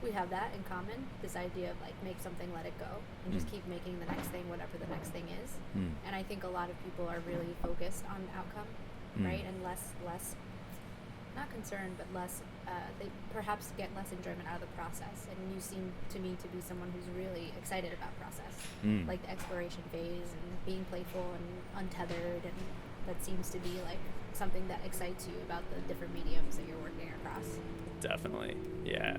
We have that in common, this idea of like make something, let it go, and just Mm. keep making the next thing, whatever the next thing is. Mm. And I think a lot of people are really focused on outcome, Mm. right? And less, not concerned, but less, they perhaps get less enjoyment out of the process. And you seem to me to be someone who's really excited about process, Mm. like the exploration phase and being playful and untethered, and that seems to be like something that excites you about the different mediums that you're working across. Definitely. Yeah.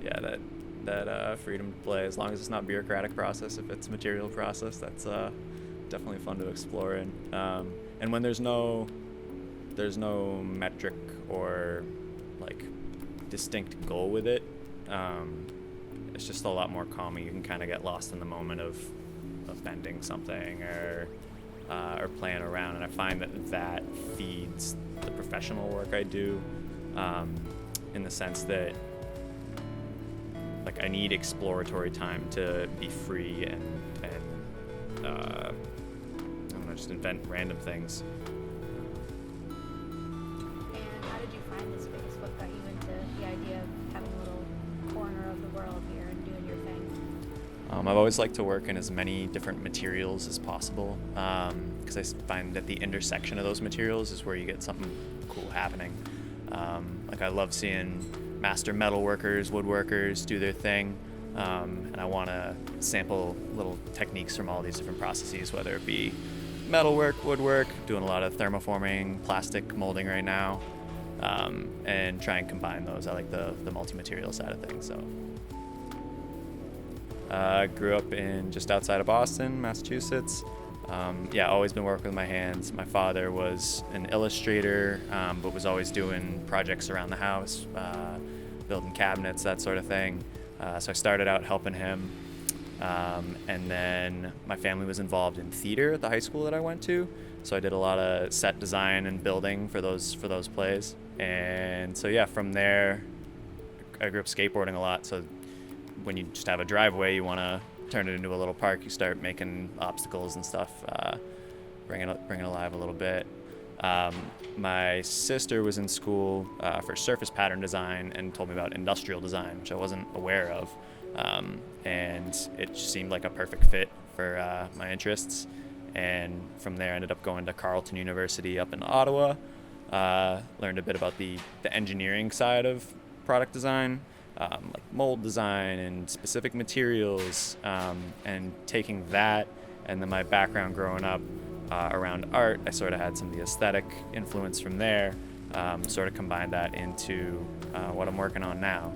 Yeah, that freedom to play, as long as it's not bureaucratic process, if it's material process, that's definitely fun to explore. And when there's no metric or like distinct goal with it, it's just a lot more calming. You can kind of get lost in the moment of bending something or playing around, and I find that feeds the professional work I do, in the sense that like I need exploratory time to be free and I don't know, just invent random things. And how did you find this space? What got you into the idea of having a little corner of the world here and doing your thing? I've always liked to work in as many different materials as possible, because I find that the intersection of those materials is where you get something cool happening. Like I love seeing master metalworkers, woodworkers do their thing, and I want to sample little techniques from all these different processes, whether it be metalwork, woodwork, doing a lot of thermoforming, plastic molding right now, and try and combine those. I like the multi-material side of things. So I grew up in just outside of Boston, Massachusetts. Always been working with my hands. My father was an illustrator, but was always doing projects around the house, building cabinets, that sort of thing. So I started out helping him. And then my family was involved in theater at the high school that I went to. So I did a lot of set design and building for those plays. And so from there, I grew up skateboarding a lot. So when you just have a driveway, you want to turn it into a little park. You start making obstacles and stuff, bring it alive a little bit. My sister was in school for surface pattern design and told me about industrial design, which I wasn't aware of. And it just seemed like a perfect fit for my interests. And from there, I ended up going to Carleton University up in Ottawa. Learned a bit about the engineering side of product design, like mold design and specific materials, and taking that and then my background growing up around art, I sort of had some of the aesthetic influence from there, sort of combined that into what I'm working on now.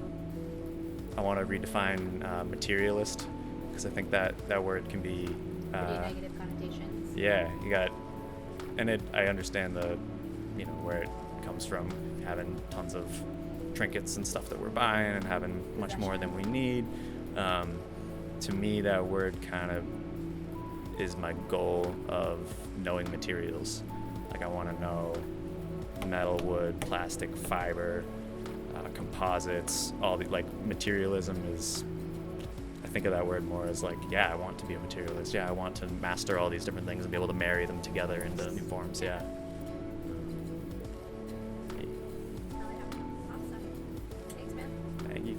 I want to redefine materialist, because I think that word can be Pretty negative connotations. yeah, you got, and I understand where it comes from, having tons of trinkets and stuff that we're buying and having much more than we need. To me, that word kind of is my goal of knowing materials. Like I want to know metal, wood, plastic, fiber, composites, all the materialism is, I think of that word more as I want to be a materialist. I want to master all these different things and be able to marry them together into new forms. Awesome. Thanks, man. Thank you.